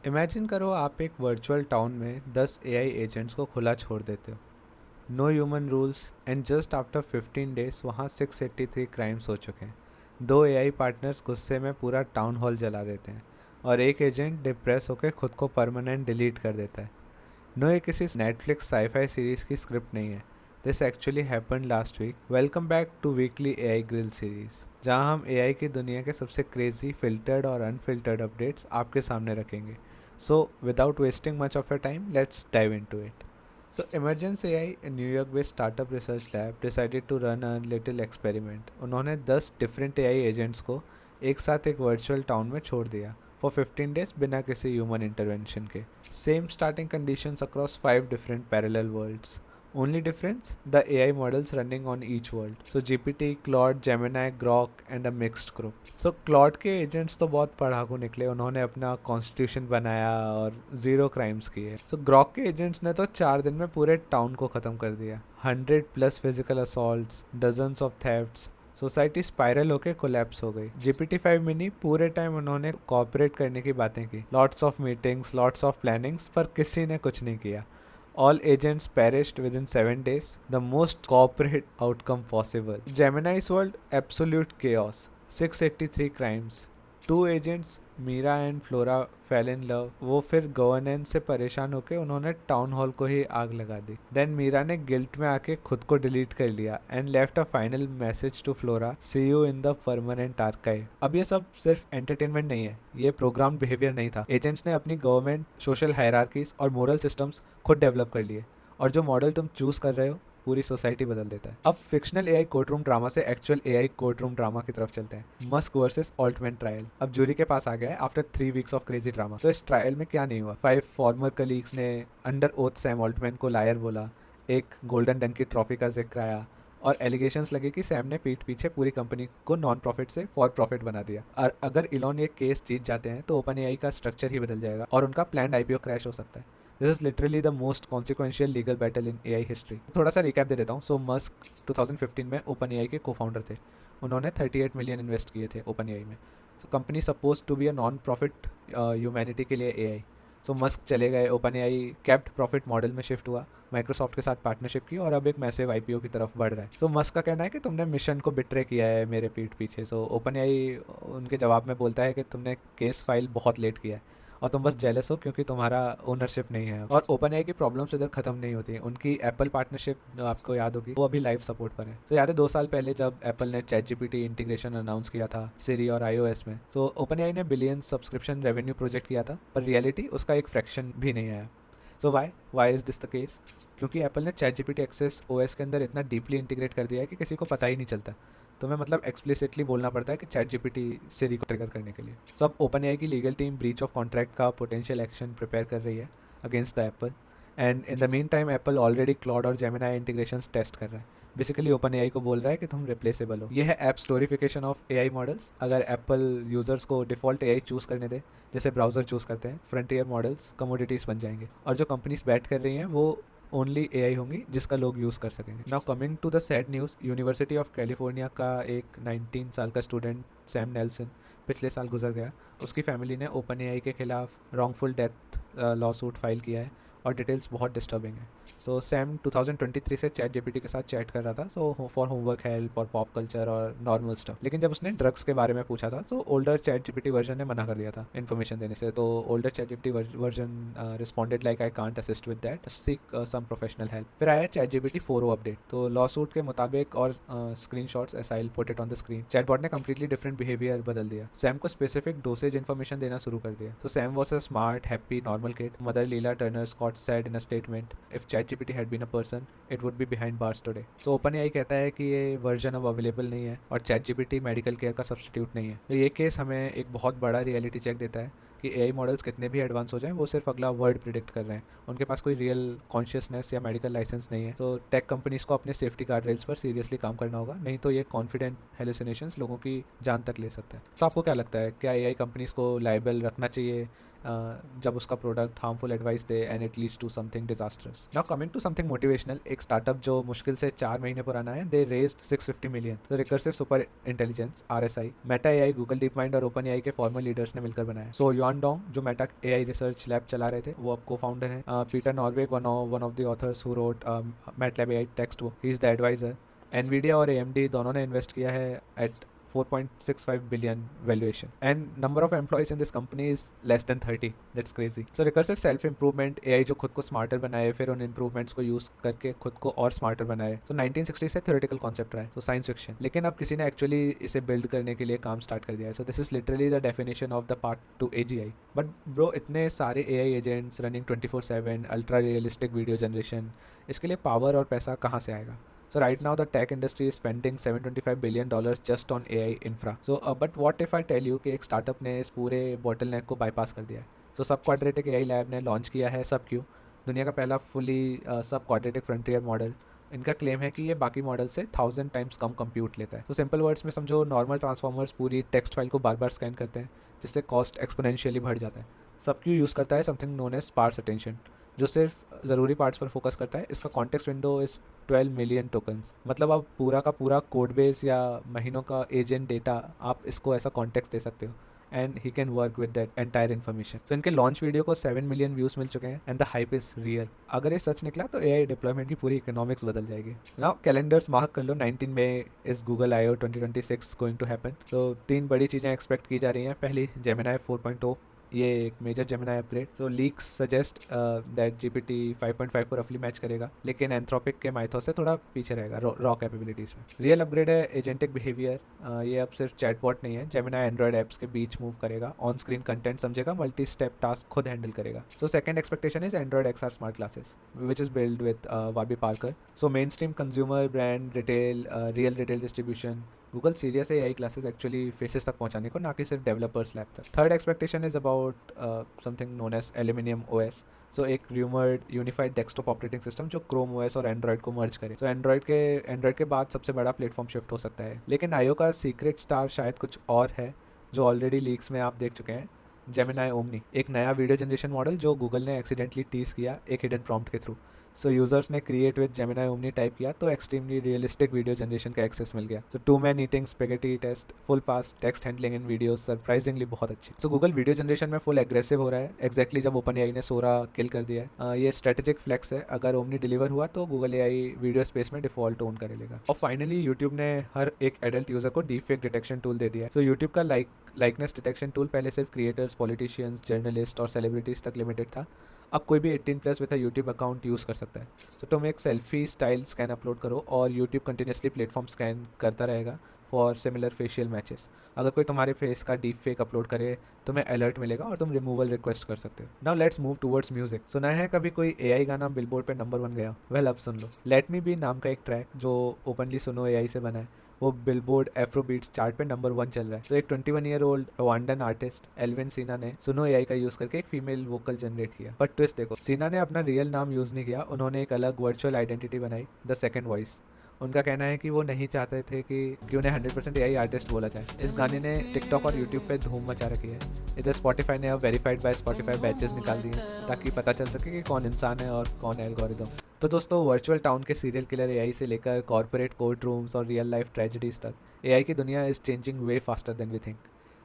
Imagine करो आप एक वर्चुअल टाउन में 10 एआई एजेंट्स को खुला छोड़ देते हो। No human rules and just after 15 days वहाँ 683 क्राइम्स हो चुके हैं। दो एआई पार्टनर्स गुस्से में पूरा टाउन हॉल जला देते हैं और एक एजेंट डिप्रेस होकर खुद को परमानेंट डिलीट कर देता है। नो, ये किसी नेटफ्लिक्स साईफाई सीरीज की स्क्रिप्ट नहीं है। This actually happened last week. Welcome back to weekly AI grill series, जहां हम एआई की दुनिया के सबसे क्रेजी फिल्टर्ड और अनफिल्टर्ड अपडेट्स आपके सामने रखेंगे। So without wasting much of your time, let's dive into it. So Emergence AI, a New York-based startup research lab, decided to run a little experiment. उन्होंने 10 different AI agents को एक साथ एक virtual town में छोड़ दिया for 15 days बिना किसी ह्यूमन इंटरवेंशन के। Same starting conditions across 5 different parallel worlds. Only difference, the AI models running on each world. So GPT, Claude, Gemini, Grok and a mixed group. So Claude के agents तो बहुत पढ़ाकू निकले, उन्होंने अपना constitution बनाया और zero crimes किए। So Grok के एजेंट्स ने तो 4 दिन में पूरे टाउन को ख़त्म कर दिया। 100+ physical assaults, dozens of thefts, society spiral होके कोलैप्स हो गई। GPT-5 मिनी पूरे टाइम उन्होंने कॉपरेट करने की बातें की, lots of meetings, lots of plannings, पर किसी ने कुछ नहीं किया। All agents perished within 7 days, the most corporate outcome possible. Gemini's world, absolute chaos. 683 crimes. Two agents, Mira and Flora, fell in love. वो फिर गवर्नेंस से परेशान होकर उन्होंने टाउन हॉल को ही आग लगा दी। देन मीरा ने गिल्ट में आके खुद को डिलीट कर लिया and left a final message to Flora, see you in the permanent archive. अब ये सब सिर्फ एंटरटेनमेंट नहीं है, ये प्रोग्राम बिहेवियर नहीं था। एजेंट्स ने अपनी गवर्नमेंट, सोशल हायरार्कीज और मोरल सिस्टम्स खुद डेवलप कर लिए, और जो मॉडल तुम चूज कर रहे हो पूरी सोसाइटी बदल देता है। अब फिक्शनल एआई कोर्टरूम ड्रामा से एक्चुअल एआई कोर्टरूम ड्रामा की तरफ चलते हैं। मस्क वर्सेस ऑल्टमैन ट्रायल अब जूरी के पास आ गया है after 3 weeks of crazy drama. तो इस ट्रायल में क्या नहीं हुआ? 5 फॉर्मर कलीग्स ने अंडर ओथ सैम ऑल्टमैन को लायर बोला, एक गोल्डन डंकी ट्रॉफी का जिक्र आया, और एलिगेशंस लगे कि सैम ने पीठ पीछे पूरी कंपनी को नॉन प्रॉफिट से फॉर प्रॉफिट बना दिया। और अगर इलॉन ये केस जीत जाते हैं तो ओपन एआई का स्ट्रक्चर ही बदल जाएगा और उनका प्लान आईपीओ क्रैश हो सकता है। This is literally the most consequential legal battle in AI history. थोड़ा सा रिकैप दे देता हूँ। सो मस्क 2015 में ओपन एआई के को फाउंडर थे। उन्होंने 38 मिलियन इन्वेस्ट किए थे ओपन एआई में। So company suppose to be a non profit humanity के लिए एआई। सो मस्क चले गए, Open AI capped profit model में शिफ्ट हुआ, माइक्रोसॉफ्ट के साथ पार्टनरशिप की और अब एक मैसिव आईपीओ की तरफ बढ़ रहा है। सो मस्क का कहना है कि तुमने मिशन को बिट्रे किया है मेरे पीठ पीछे। सो ओपन एआई उनके जवाब में बोलता है कि तुमने केस फाइल बहुत लेट किया है और तुम बस जेलस हो क्योंकि तुम्हारा ओनरशिप नहीं है। और ओपन एआई की प्रॉब्लम्स इधर खत्म नहीं होती। उनकी एप्पल पार्टनरशिप आपको याद होगी, वो अभी लाइव सपोर्ट पर है। तो याद है 2 साल पहले जब एप्पल ने चैट जीपीटी इंटीग्रेशन अनाउंस किया था सिरी और iOS में, तो ओपन एआई ने बिलियन सब्सक्रिप्शन रेवेन्यू प्रोजेक्ट किया था, पर रियलिटी उसका एक फ्रैक्शन भी नहीं आया। So why is this the case? क्योंकि एप्पल ने चैट जीपीटी एक्सेस ओएस के अंदर इतना डीपली इंटीग्रेट कर दिया है कि किसी को पता ही नहीं चलता। तुम्हें मतलब एक्सप्लिसिटली बोलना पड़ता है कि चैट जीपीटी सिरी को ट्रिगर करने के लिए। सो अब ओपन एआई की legal team breach of contract का पोटेंशियल एक्शन प्रिपेयर कर रही है against the Apple, and in the mean time Apple already Claude और जेमिनाई इंटीग्रेशंस टेस्ट कर रहा है। बेसिकली ओपन एआई को बोल रहा है कि तुम रिप्लेसेबल हो। ये है ऐप स्टोरिफिकेशन ऑफ एआई मॉडल्स। अगर एप्पल यूजर्स को डिफॉल्ट एआई चूज करने दे, जैसे ब्राउजर चूज करते हैं, फ्रंटियर मॉडल्स कमोडिटीज बन जाएंगे, और जो कंपनीज बैट कर रही हैं वो ओनली एआई होंगी जिसका लोग यूज़ कर सकेंगे। Now coming to the sad news, University of California का एक 19 साल का स्टूडेंट सैम नेल्सन पिछले साल गुजर गया। उसकी फैमिली ने ओपन एआई के खिलाफ wrongful death law suit file किया है और डिटेल्स बहुत डिस्टर्बिंग है। सो सैम 2023 से चैट जीपीटी के साथ चैट कर रहा था, सो फॉर होमवर्क हेल्प और पॉप कल्चर और नॉर्मल स्टफ। लेकिन जब उसने ड्रग्स के बारे में पूछा था तो ओल्डर चैट जीपीटी वर्जन ने मना कर दिया था इन्फॉर्मेशन देने से। तो older chat GPT version responded like I can't assist with that, seek some professional help. फिर आया चैट जीपीटी 4o अपडेट। तो लॉ सूट के मुताबिक और screen shots S I put it on the screen, chatbot ने completely different behaviour बदल दिया। Sam को स्पेसिफिक डोसेज इन्फॉर्मेशन देना शुरू कर दिया। तो Sam was a smart happy normal kid, mother Lila Turner Scott said in a statement, if ChatGPT had been a person, it would be behind bars today. So OpenAI कहता है कि ये version अब अवेलेबल नहीं है और ChatGPT medical care का substitute नहीं है। तो ये केस हमें एक बहुत बड़ा रियलिटी चेक देता है कि एआई मॉडल्स कितने भी एडवांस हो जाएं, वो सिर्फ अगला वर्ड प्रिडिक्ट कर रहे हैं। उनके पास कोई रियल कॉन्शियसनेस या मेडिकल लाइसेंस नहीं है। तो टेक कंपनीज को अपने सेफ्टी गार्ड रेल्स पर सीरियसली काम करना होगा, नहीं तो ये कॉन्फिडेंट हेलुसिनेशंस लोगों की जान तक ले सकता है। तो आपको क्या लगता है, क्या एआई कंपनीज को लाइबल रखना चाहिए जब उसका प्रोडक्ट हार्मफुल एडवाइस दे and it leads to something disasters. Now coming to something motivational, एक स्टार्टअप जो मुश्किल से 4 महीने पुराना है, दे रेज्ड 650 मिलियन। तो recursive super intelligence RSI, Meta AI, Google DeepMind और ओपन एआई के फॉर्मर लीडर्स ने मिलकर बनाया। सो युआन डोंग जो मेटा एआई रिसर्च लैब चला रहे थे, वो अब को फाउंडर है। Peter Norvig, one of the authors who wrote MATLAB AI textbook, he is the advisor. Nvidia और AMD दोनों ने इन्वेस्ट किया है at 4.65 billion valuation, and number of employees in this company is less than 30. That's crazy. So recursive self improvement, AI जो खुद को smarter बनाए, फिर उन इम्प्रूवमेंट्स को यूज करके खुद को और स्मार्टर बनाए। तो 1960 से थ्योरेटिकल कॉन्सेप्ट रहा है, तो साइंस फिक्शन, लेकिन अब किसी ने एक्चुअली इसे बिल्ड करने के लिए काम स्टार्ट कर दिया है। So this is literally the definition of the part two AGI। But bro, इतने सारे AI agents running 24/7, ultra realistic video generation, इसके लिए पावर और पैसा कहाँ से आएगा? So right now the tech industry is spending $725 billion just on AI infra. So but what if I tell you कि एक स्टार्टअप ने इस पूरे बॉटलनेक को बाईपास कर दिया है? So सब क्वाड्रेटिक AI लैब ने लॉन्च किया है सब क्यों, दुनिया का पहला फुली सब क्वाड्रेटिक फ्रंटियर मॉडल। इनका क्लेम है कि ये बाकी मॉडल से 1000 टाइम्स कम कंप्यूट लेता है। तो सिंपल वर्ड्स में समझो, नॉर्मल ट्रांसफॉर्मर्स पूरी टेक्स्ट फाइल को बार बार स्कैन करते हैं, जिससे कॉस्ट एक्सपोनेंशियली बढ़ जाता है। सब क्यों यूज़ करता है something known as sparse attention, जो सिर्फ ज़रूरी पार्ट्स पर फोकस करता है। इसका context window is 12 million tokens. मतलब आप पूरा का पूरा कोड बेस या महीनों का एजेंट डेटा, आप इसको ऐसा कॉन्टेक्स्ट दे सकते हो and he can work with that entire information. तो इनके लॉन्च वीडियो को 7 मिलियन व्यूज मिल चुके हैं and the hype is real. अगर ये सच निकला तो AI डिप्लॉयमेंट की पूरी इकोनॉमिक्स बदल जाएगी। नाउ कैलेंडर्स मार्क कर लो, 19 मई is Google I/O 2026 going to happen. तो 3 बड़ी चीज़ें एक्सपेक्ट की जा रही हैं। पहली, जेमिनाई 4.0, ये एक major Gemini upgrade. So leaks suggest that GPT 5.5 को रफली मैच करेगा, लेकिन एंथ्रोपिक के माइथो से थोड़ा पीछे रहेगा रॉ कैपेबिलिटीज़ में। रियल अपग्रेड है एजेंटिक बिहेवियर। ये अब सिर्फ चैटबॉट नहीं है, जेमिनाई एंड्रॉयड ऐप्स के बीच मूव करेगा, ऑन स्क्रीन कंटेंट समझेगा, मल्टी स्टेप टास्क खुद हैंडल करेगा। So second expectation is Android XR smart glasses which is build with Warby Parker. So main stream consumer brand retail, real retail distribution, Google serious है AI glasses actually faces तक पहुंचाने को, ना कि सिर्फ developers lab तक। Third expectation is about something known as aluminium OS। So एक rumoured unified desktop operating system जो क्रोम OS और एंड्रॉयड को मर्ज करे। सो एंड्रॉयड के बाद सबसे बड़ा प्लेटफॉर्म शिफ्ट हो सकता है। लेकिन I/O का सीक्रेट स्टार शायद कुछ और है, जो ऑलरेडी लीक्स में आप देख चुके हैं। जेमिनाई ओमनी, एक नया वीडियो जनरेशन मॉडल जो गूगल ने एक्सीडेंटली टीज किया एक हिडन प्रॉम्प्ट के थ्रू। सो यूजर्स ने create with Gemini Omni type किया तो एक्सट्रीमली रियलिस्टिक वीडियो जनरेशन का एक्सेस मिल गया। So 2 man eating spaghetti test, full pass, text handling in videos surprisingly बहुत अच्छी। सो गूगल वीडियो जनरेशन में फुल एग्रेसिव हो रहा है, एग्जैक्टली जब ओपन AI ने सोरा किल कर दिया है। ये स्ट्रेटेजिक फ्लेक्स है, अगर ओमनी डिलीवर हुआ तो गूगल AI वीडियो स्पेस में डिफॉल्ट ओन कर लेगा। और फाइनली यूट्यूब ने हर एक एडल्ट यूजर को डीप फेक डिटेक्शन टूल दे दिया है। सो यूट्यूब का लाइकनेस डिटेक्शन टूल पहले सिर्फ क्रिएटर्स, पॉलिटिशियंस, जर्नलिस्ट और सेलिब्रिटीज तक लिमिटेड था, अब कोई भी 18+ with a YouTube account use कर सकता है। सो तुम एक सेल्फी स्टाइल स्कैन अपलोड करो और यूट्यूब कंटिन्यूसली प्लेटफॉर्म स्कैन करता रहेगा फॉर सिमिलर फेशियल मैचेस। अगर कोई तुम्हारे फेस का डीप फेक अपलोड करे, तुम्हें अलर्ट मिलेगा और तुम रिमूवल रिक्वेस्ट कर सकते हो। Now let's move towards music. सुना है कभी कोई AI गाना बिलबोर्ड पे नंबर 1 गया? वेल अब सुन लो। लेट मी बी नाम का एक ट्रैक जो ओपनली सुनो AI से बना है, वो बिलबोर्ड एफ्रोबीट्स चार्ट पे नंबर 1 चल रहा है। तो एक 21 year old Rwandan artist Elvin Sina ने सुनो AI का यूज़ करके एक फीमेल वोकल जनरेट किया। बट ट्विस्ट देखो, सीना ने अपना रियल नाम यूज़ नहीं किया, उन्होंने एक अलग वर्चुअल आइडेंटिटी बनाई, द सेकंड वॉइस। उनका कहना है कि वो नहीं चाहते थे कि उन्हें 100% AI आर्टिस्ट बोला जाए। इस गाने ने टिकटॉक और यूट्यूब पे धूम मचा रखी है। इधर स्पॉटिफाई ने अब वेरीफाइड बाय स्पॉटिफाई बैचेस निकाल दिए ताकि पता चल सके कि कौन इंसान है और कौन एल्गोरिदम। तो दोस्तों, वर्चुअल टाउन के सीरियल किलर AI से लेकर कॉर्पोरेट कोर्ट रूम्स और रियल लाइफ ट्रेजेडीज तक, AI की दुनिया is changing way faster than we think.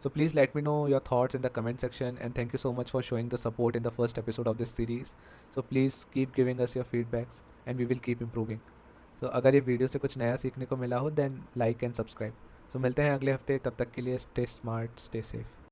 So please let me know your thoughts in the comment section, and thank you so much for showing the support in the first episode of this series. So please keep giving us your feedbacks and we will keep improving. So अगर ये video से कुछ नया सीखने को मिला हो then like and subscribe. So मिलते हैं अगले हफ्ते, तब तक के लिए stay smart, stay safe.